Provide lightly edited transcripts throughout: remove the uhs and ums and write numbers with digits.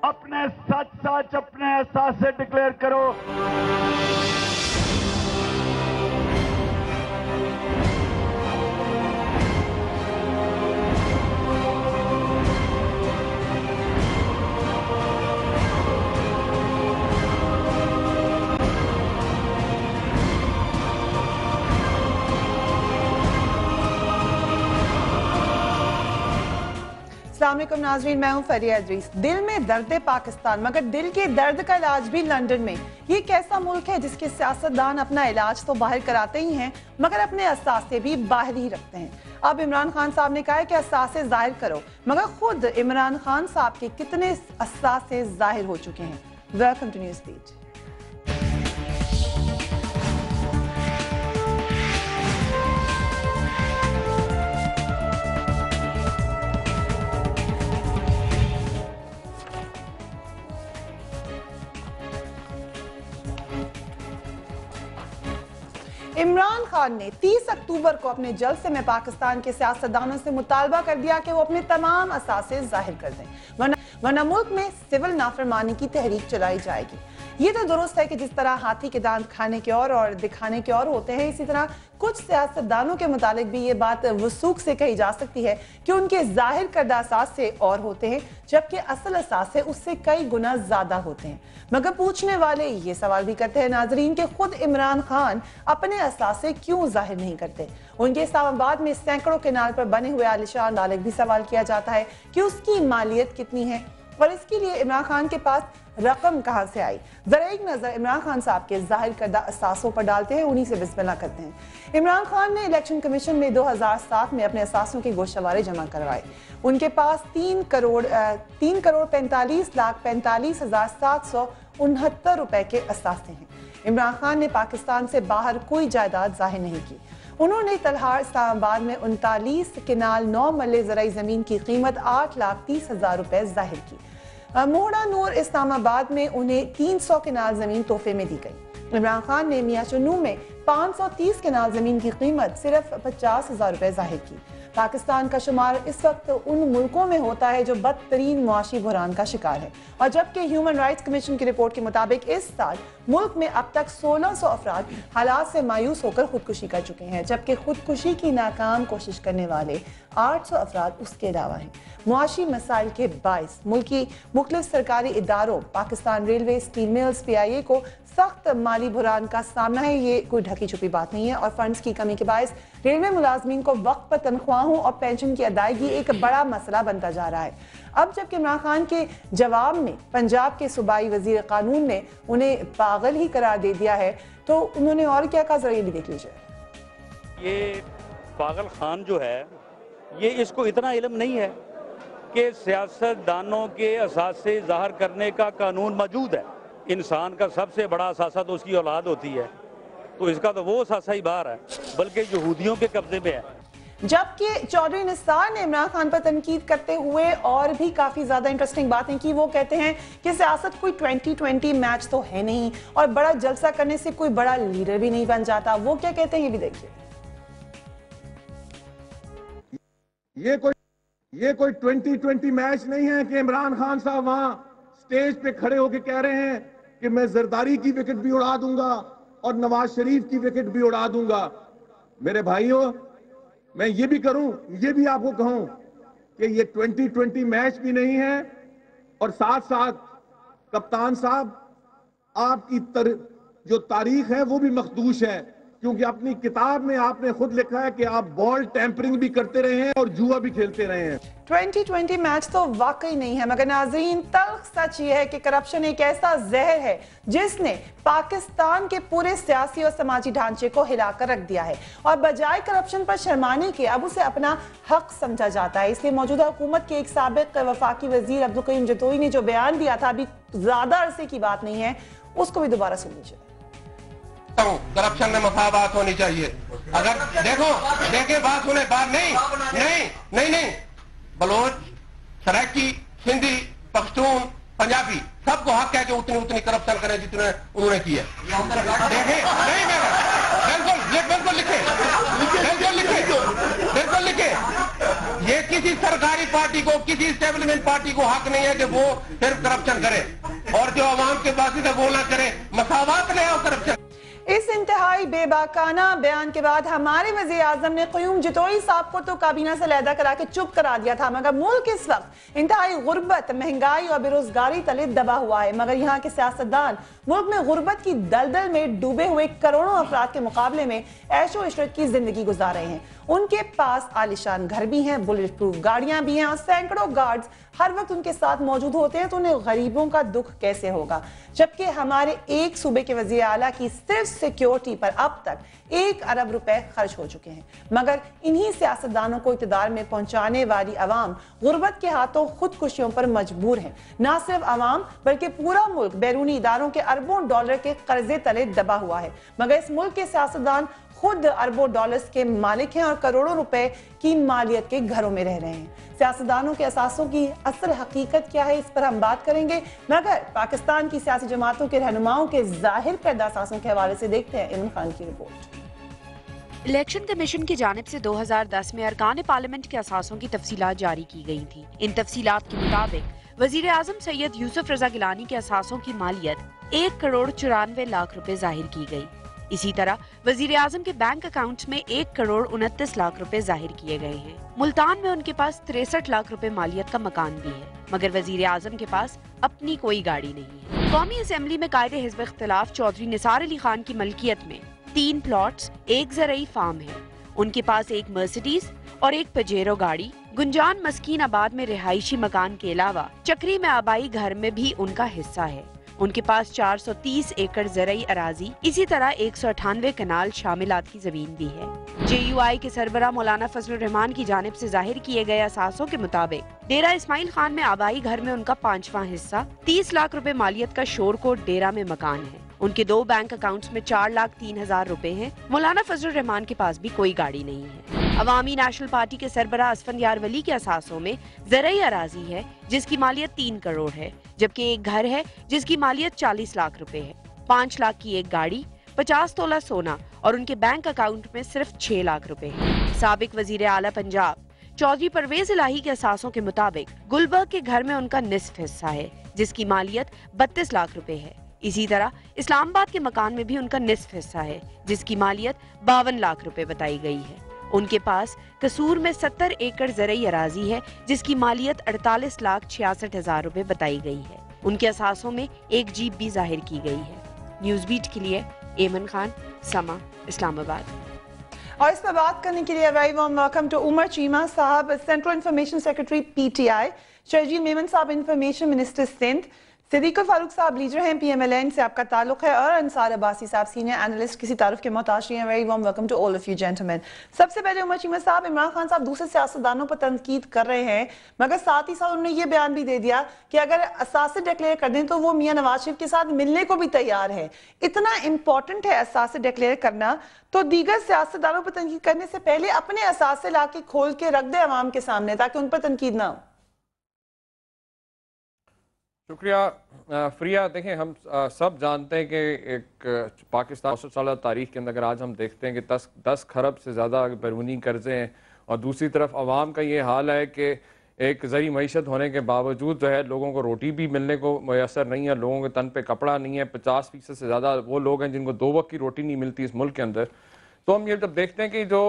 अपने सच सच अपने एहसास से डिक्लेयर करो। अस्सलाम वालेकुम नाज़रीन, मैं हूं फरिया इदरीस। दिल में दर्द पाकिस्तान, मगर दिल के दर्द का इलाज भी लंदन में। ये कैसा मुल्क है जिसके सियासतदान अपना इलाज तो बाहर कराते ही हैं मगर अपने असासे भी बाहर ही रखते हैं। अब इमरान खान साहब ने कहा है कि असासे जाहिर करो, मगर खुद इमरान खान साहब के कितने असासे जाहिर हो चुके हैं। Welcome to news beat. Imran Khan ने 30 अक्टूबर को अपने जलसे में पाकिस्तान के सियासतदानों से मुतालबा कर दिया कि वो अपने तमाम असासे जाहिर कर दें, वरना मुल्क में सिविल नाफरमानी की तहरीक चलाई जाएगी। ये तो दुरुस्त है कि जिस तरह हाथी के दांत खाने के और दिखाने के और होते हैं, इसी तरह कुछ सियासतदानों के मुतालिक भी ये बात वसूख से कही जा सकती है कि उनके जाहिर करदा असासे और होते हैं जबकि असल असासे उससे कई गुना ज्यादा होते हैं। मगर पूछने वाले ये सवाल भी करते हैं नाजरीन कि खुद इमरान खान अपने असासे क्यों जाहिर नहीं करते। उनके इस्लामाबाद में सैकड़ों केनाल पर बने हुए आलिशान डाले भी सवाल किया जाता है कि उसकी मालियत कितनी है और इसके लिए इमरान खान के पास रकम कहां से आई। जरा एक नजर इमरान खान साहब के जाहिर करदा असासों पर डालते हैं, उन्हीं से बिस्मिल्लाह करते हैं। इमरान खान ने इलेक्शन कमीशन में 2007 में अपने असासों के गोशवारे जमा करवाए। उनके पास 3 करोड़ 45,45,769 रुपए के असासे हैं। इमरान खान ने पाकिस्तान से बाहर कोई जायदाद जाहिर नहीं की। उन्होंने तलहार इस्लामाबाद में 39 केनाल 9 मरले ज़राई जमीन की कीमत 8,30,000 रुपए जाहिर की। मोहड़ा नूर इस्लामाबाद में उन्हें 300 केनाल जमीन तोहफे में दी गई। इमरान खान ने मियां चुन्नू में 530 केनाल जमीन की कीमत सिर्फ 50,000 रुपए जाहिर की। पाकिस्तान का शुमार इस वक्त उन मुल्कों में होता है जो बदतरीन मुआशी बुहरान का शिकार है, और जबकि ह्यूमन राइट्स कमीशन की रिपोर्ट के मुताबिक इस साल मुल्क में अब तक 1600 अफराद हालात से मायूस होकर खुदकुशी कर चुके हैं, जबकि खुदकुशी की नाकाम कोशिश करने वाले 800 अफराद उसके अलावा हैं। मुआशी मसाइल के बाइस मुल्की मुख्तलिफ सरकारी इदारों, Pakistan railway, steel mills, PIA को सख्त माली बुहरान का सामना है। ये कोई ढकी छुपी बात नहीं है और फंड्स की कमी के बायस रेलवे मुलाजमीन को वक्त पर तनख्वाहों और पेंशन की अदायगी एक बड़ा मसला बनता जा रहा है। अब जबकि इमरान खान के जवाब में पंजाब के सूबाई वजीर कानून ने उन्हें पागल ही करार दे दिया है, तो उन्होंने और क्या कहा, जरा ये भी देख लीजिए। ये पागल खान जो है, ये इसको इतना इल्म नहीं है कि सियासतदानों के असासे ज़ाहिर करने का कानून मौजूद है। इंसान का सबसे बड़ा असासा तो उसकी औलाद होती है, तो इसका तो वो असासा ही बाहर है, बल्कि यहूदियों के कब्जे में है। जबकि चौधरी निसार ने इमरान खान पर तनकीद करते हुए और भी काफी ज्यादा इंटरेस्टिंग बातें की। वो कहते हैं कि सियासत कोई 2020 मैच तो है नहीं और बड़ा जलसा करने से कोई बड़ा लीडर भी नहीं बन जाता। वो क्या कहते हैं, ये भी देखिए। ये कोई 2020 मैच नहीं है कि इमरान खान साहब वहां स्टेज पे खड़े होकर कह रहे हैं कि मैं जरदारी की विकेट भी उड़ा दूंगा और नवाज शरीफ की विकेट भी उड़ा दूंगा। मेरे भाइयों, मैं ये भी करूं, ये भी आपको कहूं कि ये 2020 मैच भी नहीं है और साथ साथ कप्तान साहब आपकी जो तारीख है वो भी मखदूश है, क्योंकि अपनी किताब में आपने खुद लिखा है कि आप बॉल टैंपरिंग भी करते रहे हैं और जुआ भी खेलते रहे हैं। 2020 मैच तो वाकई नहीं है, मगर नाज़रीन तल्ख सच ये है कि करप्शन एक ऐसा जहर है जिसने पाकिस्तान के पूरे सियासी और समाजी ढांचे को हिलाकर रख दिया है, और बजाय करप्शन पर शर्माने के अब उसे अपना हक समझा जाता है। इसलिए मौजूदा हुकूमत के एक साबिक वफाकी वजीर अब्दुल करीम जतोई ने जो बयान दिया था, अभी ज्यादा अरसे की बात नहीं है, उसको भी दोबारा सुन लीजिए। करप्शन में मसावत होनी चाहिए। अगर देखे बात सुने, बात नहीं बलोच, सराइकी, सिंधी, पख्तून, पंजाबी सबको हक है कि उतनी करप्शन करें जितने उन्होंने की है। देखें, नहीं बिल्कुल लिखे, ये किसी सरकारी पार्टी को, किसी स्टेबलिशमेंट पार्टी को हक नहीं है कि वो सिर्फ करप्शन करे और जो आवाम के बासी से वो ना करे, मसावत ले आओ करप्शन। इस इंतहाई बेबाकाना बयान के बाद हमारे वज़ीर आज़म ने क़य्यूम जतोई साहब को तो काबीना से अलहदा करा के चुप करा दिया था, मगर मुल्क इस वक्त इंतहाई गुर्बत, महंगाई और बेरोजगारी तले दबा हुआ है। मगर यहाँ के सियासतदान मुल्क में गुर्बत की दलदल में डूबे हुए करोड़ों अफराद के मुकाबले में ऐशो इशरत की जिंदगी गुजार रहे हैं। उनके पास आलिशान घर भी हैं, बुलेट प्रूफ गाड़ियां भी हैं और सैकड़ों गार्ड्स हर वक्त उनके साथ मौजूद होते हैं, तो उन्हें गरीबों का दुख कैसे होगा? जबकि हमारे एक सूबे के वज़ीर आला की सिर्फ सिक्योरिटी पर अब तक 1 अरब रुपए खर्च हो चुके हैं। मगर इन्हीं सियासतदानों को इक़्तिदार में पहुंचाने वाली अवाम गुर्बत के हाथों खुदकुशियों पर मजबूर है। ना सिर्फ अवाम बल्कि पूरा मुल्क बैरूनी इदारों के अरबों डॉलर के कर्जे तले दबा हुआ है। मगर इस मुल्क के सियासतदान खुद अरबों डॉलर्स के मालिक हैं और करोड़ों रुपए की मालियत के घरों में रह रहे हैं। सियासतदानों के असासों की असल हकीकत क्या है, इस पर हम बात करेंगे, मगर पाकिस्तान की सियासी जमातों के रहनुमाओं के जाहिर करदा असासों के हवाले से देखते हैं इमरान खान की रिपोर्ट। इलेक्शन कमीशन की जानिब से 2010 में अरकान पार्लियामेंट के असासों की तफसीलात जारी की गई थी। इन तफसीलात के मुताबिक वजीर आजम सैयद यूसुफ रजा गिलानी के असासों की मालियत 1 करोड़ 94 लाख रुपए जाहिर की गई। इसी तरह वजीर आजम के बैंक अकाउंट्स में 1 करोड़ 29 लाख रुपए जाहिर किए गए हैं। मुल्तान में उनके पास 63 लाख रुपए मालियत का मकान भी है, मगर वजीर आजम के पास अपनी कोई गाड़ी नहीं है। कौमी असेंबली में कायदे हिज़्ब इख्तिलाफ चौधरी निसार अली खान की मलकियत में 3 प्लॉट्स, 1 ज़रई फार्म है। उनके पास 1 मर्सिडीज और 1 पजेरो गाड़ी। गुंजान मस्कीन आबाद में रिहायशी मकान के अलावा चक्री में आबाई घर में भी उनका हिस्सा है। उनके पास 430 एकड़ ज़रई अराजी, इसी तरह 198 कनाल शामिलात की जमीन भी है। JUI के सरबरा मौलाना फजलुर रहमान की जानिब से जाहिर किए गए असासों के मुताबिक डेरा इस्माइल खान में आबाई घर में उनका 5वां हिस्सा, 30 लाख रुपए मालियत का शोरकोट डेरा में मकान है। उनके 2 बैंक अकाउंट्स में 4,03,000 रुपए हैं। मौलाना फजलुर रहमान के पास भी कोई गाड़ी नहीं है। अवामी नेशनल पार्टी के सरबरा असफंदियार वली के असासों में ज़रई अराजी है जिसकी मालियत 3 करोड़ है, जबकि एक घर है जिसकी मालियत 40 लाख रुपए है। 5 लाख की एक गाड़ी, 50 तोला सोना और उनके बैंक अकाउंट में सिर्फ 6 लाख रुपए है। साबिक वजीर आला पंजाब चौधरी परवेज इलाही के असासों के मुताबिक गुलबर्ग के घर में उनका निस्फ हिस्सा है जिसकी मालियत 32 लाख रुपए है। इसी तरह इस्लामाबाद के मकान में भी उनका निस्फ हिस्सा है जिसकी मालियत 52 लाख रुपए बताई गई है। उनके पास कसूर में 70 एकड़ ज़रई अराजी है जिसकी मालियत 48 लाख 66,000 रुपए बताई गई है। उनके असासों में 1 जीप भी जाहिर की गई है। न्यूज़ बीट के लिए एमन खान, समा, इस्लामाबाद। और इस पर बात करने के लिए वेलकम टू उमर चीमा साहब, central information secretary PTI, Sharjeel Memon साहब इंफॉर्मेशन मिनिस्टर सिंध, सिद्दीक फारूक साहब लीडर हैं PMLN से आपका ताल्लुक है, और अंसार अब्बासी साहब सीनियर एनालिस्ट किसी तारुफ के मोहताज हैं। Very warm welcome to all of you gentleman. सबसे पहले उमर चीमा साहब, इमरान खान साहब दूसरे सियासतदानों पर तनकीद कर रहे हैं, मगर साथ ही साथ उन्होंने ये बयान भी दे दिया कि अगर असासे डिक्लेयर कर दें तो वो मियां नवाज शरीफ के साथ मिलने को भी तैयार है। इतना इंपॉर्टेंट है असासे डिक्लेयर करना, तो दीगर सियासतदानों पर तनकीद करने से पहले अपने असासे ला के खोल के रख दे अवाम के सामने ताकि उन पर तनकीद ना हो। शुक्रिया फ्रिया। देखें, हम सब जानते हैं कि एक पाकिस्तान 100 साल तारीख के अंदर अगर आज हम देखते हैं कि 10 खरब से ज़्यादा बैरूनी कर्जे हैं, और दूसरी तरफ आवाम का ये हाल है कि एक ज़री मईशत होने के बावजूद जो है लोगों को रोटी भी मिलने को मैसर नहीं है, लोगों के तन पे कपड़ा नहीं है। 50% से ज़्यादा वो लोग हैं जिनको 2 वक्त की रोटी नहीं मिलती इस मुल्क के अंदर। तो हम ये जब देखते हैं कि जो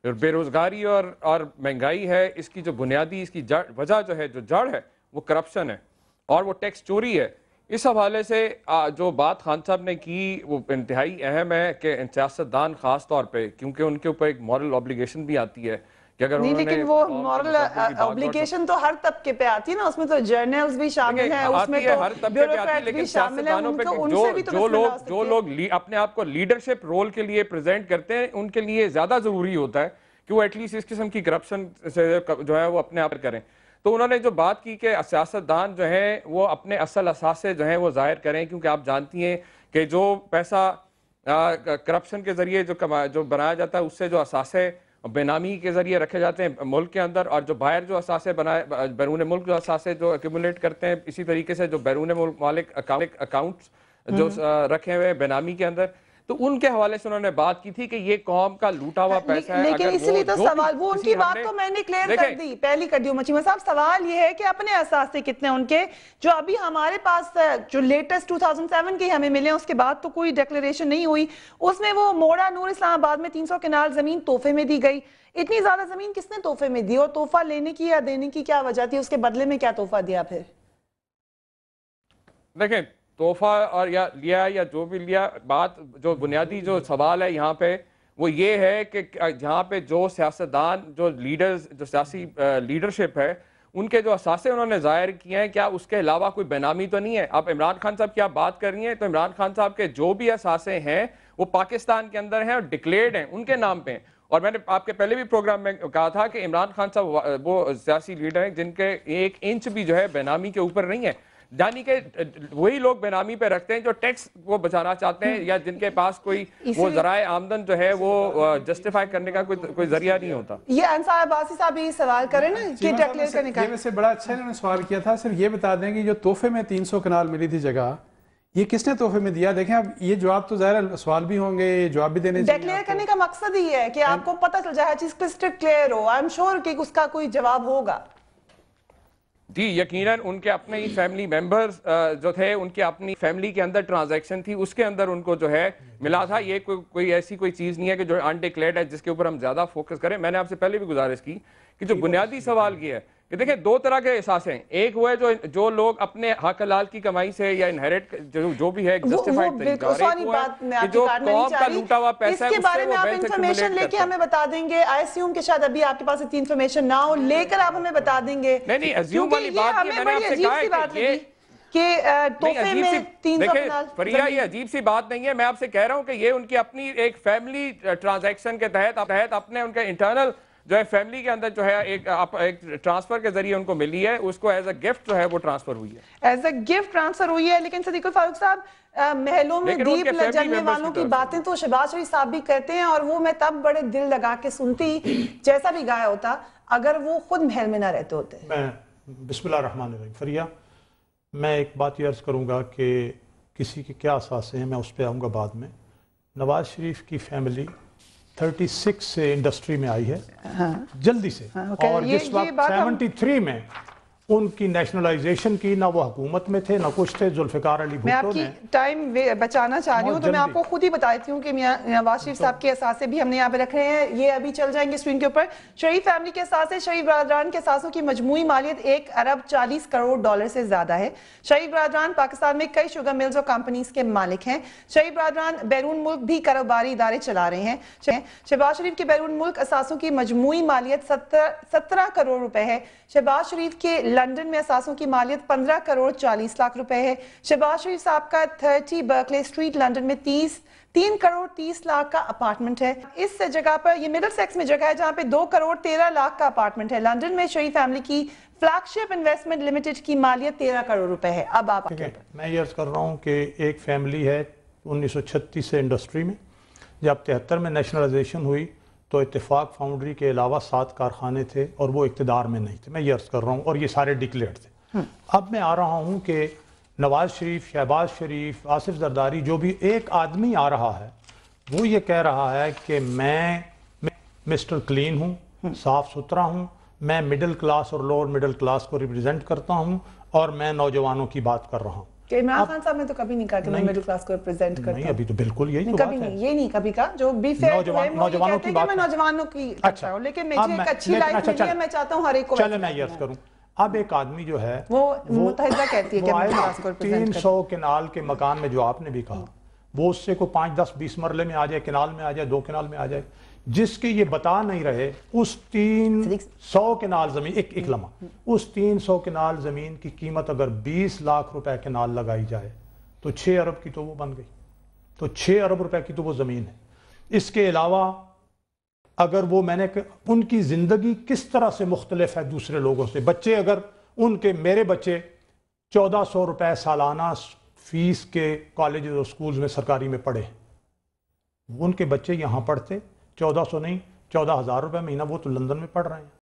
बेरोज़गारी और महंगाई है, इसकी जो बुनियादी इसकी वजह जो है, जो जड़ है, वो करप्शन है और वो टैक्स चोरी है। इस हवाले से जो बात खान साहब ने की वो इंतहाई अहम है कि सियासतदान ख़ास तौर पे, क्योंकि उनके ऊपर एक मॉरल ऑब्लिगेशन भी आती है कि अगर नहीं, लेकिन वो मॉरल ऑब्लिगेशन तो हर तबके पे आती है ना, उसमें तो जर्नल्स भी शामिल हैं, उसमें तो हर तबके पे आती है, लेकिन सियासतदानों पे जो लोग अपने आप को लीडरशिप रोल के लिए प्रेजेंट करते हैं, उनके लिए ज़्यादा ज़रूरी होता है कि वो एटलीस्ट इस किस्म की करप्शन से जो है वो अपने आप करें। तो उन्होंने जो बात की कि सियासतदान जो है वो अपने असल असासे जो हैं वो ज़ाहिर करें, क्योंकि आप जानती हैं कि जो पैसा करप्शन के ज़रिए जो बनाया जाता है उससे जो असासे बेनामी के ज़रिए रखे जाते हैं मुल्क के अंदर, और जो बाहर जो असासे बनाए बैरून मुल्क जो असासे जो एक्यूमुलेट करते हैं, इसी तरीके से जो बैरून मुल्क मालिक अकाउंट्स जो रखे हुए हैं बेनामी के अंदर, تو ان کے حوالے سے انہوں نے بات کی تھی کہ یہ قوم کا لوٹا ہوا پیسہ ہے. لیکن اس لیے تو سوال وہ ان کی بات تو میں نے کلیئر کر دی پہلی کر دی مچیمہ صاحب. سوال یہ ہے کہ اپنے اثاثے کتنے ان کے جو ابھی ہمارے پاس جو لیٹسٹ 2007 کے ہمیں ملے ہیں, اس کے بعد تو کوئی ڈیکلریشن نہیں ہوئی. اس میں وہ موڑا نور اسلام آباد میں 300 کنال زمین تحفے میں دی گئی. اتنی زیادہ زمین کس نے تحفے میں دی, اور تحفہ لینے کی یا دینے کی کیا وجہ تھی, اس کے بدلے میں کیا تحفہ دیا پھر؟ دیکھیں تحفہ اور یا لیا یا جو بھی لیا, بات جو بنیادی جو سوال ہے یہاں پہ وہ یہ ہے کہ جہاں پہ جو سیاستدان جو لیڈرز جو سیاسی لیڈرشپ ہے ان کے جو اثاثے انہوں نے ظاہر کیے ہیں, کیا اس کے علاوہ کوئی بینامی تو نہیں ہے؟ اب عمران خان صاحب کی آپ بات کر رہی ہیں تو عمران خان صاحب کے جو بھی اثاثے ہیں وہ پاکستان کے اندر ہیں اور ڈکلیئرڈ ہیں, ان کے نام پہ. اور میں نے آپ کے پہلے بھی پروگرام میں کہا تھا کہ عمران خان صاحب وہ سیاسی لیڈر ہیں جن کے 1 انچ بھی جو ہے بینامی کے اوپر نہیں ہے. یعنی کہ وہی لوگ بے نامی پہ رکھتے ہیں جو ٹیکس وہ بچانا چاہتے ہیں یا جن کے پاس کوئی وہ ذرائع آمدن جو ہے وہ جسٹیفائی کرنے کا کوئی ذریعہ نہیں ہوتا. یہ انصار عباسی صاحب یہ سوال کریں نا کہ ڈکلیئر کرنے کا. یہ ویسے بڑا اچھا انہوں نے سوال کیا تھا. صرف یہ بتا دیں کہ جو تحفے میں 300 کنال ملی تھی جگہ, یہ کس نے تحفے میں دیا؟ دیکھیں اب یہ جواب تو ظاہر سوال بھی ہوں گے, یہ جواب بھی دینے چاہیے. ڈکلیئر کرنے کا مقصد ہی ہے کہ آپ کو پتہ چل جائے, ہر چیز crystal clear who. I am sure کہ اس کا کوئی جواب ہوگا. جی یقیناً ان کے اپنے ہی فیملی ممبرز جو تھے, ان کے اپنی فیملی کے اندر ٹرانزیکشن تھی, اس کے اندر ان کو جو ہے ملا تھا. یہ کوئی ایسی کوئی چیز نہیں ہے کہ جو انڈکلیئرڈ ہے جس کے اوپر ہم زیادہ فوکس کریں. میں نے آپ سے پہلے بھی گزارش کی کہ جو بنیادی سوال یہ ہے کہ دیکھیں 2 طرح کے احساس ہیں. ایک وہ ہے جو لوگ اپنے حق حلال کی کمائی سے یا انہیرٹ جو بھی ہے جسٹیفائڈ طریقہ, اور ایک وہ ہے کہ جو قوم کا لوٹا ہوا پیسہ ہے اس کے بارے میں آپ انفارمیشن لے کے ہمیں بتا دیں گے. آئی اسیوم کہ شاید ابھی آپ کے پاس اتنی انفارمیشن نہ ہو, لے کر آپ ہمیں بتا دیں گے. نہیں اسیوم والی بات نہیں, میں نے آپ سے کہا ہے کہ کہ تحفے میں 300 کنال. فریا یہ عجیب سی بات نہیں ہے. میں آپ سے کہہ رہا ہوں کہ یہ ان کی اپنی ایک فیملی ٹرانزیکشن کے تحت اپنے ان کے انٹرنل جو ہے فیملی کے اندر جو ہے ایک ٹرانسفر کے ذریعے ان کو ملی ہے, اس کو ایز اے گفٹ جو ہے وہ ٹرانسفر ہوئی ہے, ایز اے گفٹ ٹرانسفر ہوئی ہے. لیکن صدیق الفاروق صاحب محلوں میں دیپ جلنے والوں کی باتیں تو شہباز شریف صاحب بھی کرتے ہیں, اور وہ میں تب بڑے دل لگا کے سنتی جیسا بھی گایا ہوتا اگر وہ خود محل میں نہ رہتے ہوتے. میں بسم اللہ الرحمن الرحیم. فریا میں ایک بات یہ عرض کروں گا کہ کسی کے کیا اثاثے ہیں, میں اس پہ آؤں گا بعد میں. نواز شریف کی فیملی 36 سے انڈسٹری میں آئی ہے جلدی سے, اور جس وقت 73 میں ان کی نیشنلائزیشن کی, نہ وہ حکومت میں تھے نہ کچھ تھے. ذوالفقار علی میں آپ بھٹو کی نے ٹائم بچانا چاہ رہی ہوں تو میں آپ کو خود ہی بتا دیتی ہوں کہ نواز شریف صاحب کے اثاثے بھی ہم نے یہاں پہ رکھ رہے ہیں, یہ ابھی چل جائیں گے اسکرین کے اوپر. شریف فیملی کے اثاثے, شریف برادران کے اثاثوں کی مجموعی مالیت 1 ارب 40 کروڑ ڈالر سے زیادہ ہے. شریف برادران پاکستان میں کئی شوگر ملز اور کمپنیز کے مالک ہیں. شریف برادران بیرون ملک بھی کاروباری ادارے چلا رہے ہیں. شہباز شریف کے بیرون ملک اثاثوں کی مجموعی مالیت 17 کروڑ روپے ہے. شہباز شریف کے لندن میں اثاثوں کی مالیت 15 کروڑ 40 لاکھ روپے ہے. شہباز شریف صاحب کا 30 برکلے اسٹریٹ لندن میں 3 کروڑ 30 لاکھ کا اپارٹمنٹ ہے. اس جگہ پر یہ مڈل سیکس میں جگہ ہے جہاں پہ 2 کروڑ 13 لاکھ کا اپارٹمنٹ ہے. لندن میں شریف فیملی کی فلیگ شپ انویسٹمنٹ لمیٹڈ کی مالیت 13 کروڑ روپے ہے. اب آپ میں یہ عرض کر رہا ہوں کہ ایک فیملی ہے 1936 سے انڈسٹری میں, جب 73 میں نیشنلائزیشن ہوئی تو اتفاق فاؤنڈری کے علاوہ 7 کارخانے تھے اور وہ اقتدار میں نہیں تھے. میں یہ عرض کر رہا ہوں, اور یہ سارے ڈکلیئرڈ تھے. اب میں آ رہا ہوں کہ نواز شریف, شہباز شریف, آصف زرداری, جو بھی ایک آدمی آ رہا ہے وہ یہ کہہ رہا ہے کہ میں مسٹر کلین ہوں, صاف ستھرا ہوں, میں مڈل کلاس اور لوور مڈل کلاس کو ریپرزینٹ کرتا ہوں, اور میں نوجوانوں کی بات کر رہا ہوں. کہ عمران خان صاحب نے تو کبھی نہیں کہا کہ میں مڈل کلاس کو ریپرزینٹ کرتا ہوں. نہیں, ابھی تو بالکل یہی تو بات ہے. یہ نہیں کبھی کہا. جو بھی فیئر ہے نوجوانوں کی بات, میں نوجوانوں کی کرتا ہوں, لیکن مجھے ایک اچھی لائف ملی ہے, میں چاہتا ہوں ہر ایک کو. چلے میں یہ عرض کروں, اب ایک آدمی جو ہے وہ متحدہ کہتی ہے کہ مڈل کلاس کو ریپرزینٹ کرتا 300 کنال کے مکان میں جو آپ نے بھی کہا, وہ اس سے کو 5 10 20 مرلے میں آ جائے, کنال میں آ جائے, 2 کنال میں آ جائے, جس کے یہ بتا نہیں رہے اس 300 کنال زمین, ایک لمحہ, اس 300 کنال زمین کی قیمت اگر 20 لاکھ روپے کنال لگائی جائے تو 6 ارب کی تو وہ بن گئی. تو 6 ارب روپے کی تو وہ زمین ہے. اس کے علاوہ اگر وہ, میں نے ان کی زندگی کس طرح سے مختلف ہے دوسرے لوگوں سے. بچے اگر ان کے, میرے بچے 1400 روپے سالانہ فیس کے کالجز اور سکولز میں سرکاری میں پڑھے, ان کے بچے یہاں پڑھتے 1400 نہیں 14,000 روپے مہینہ, وہ تو لندن میں پڑھ رہے ہیں.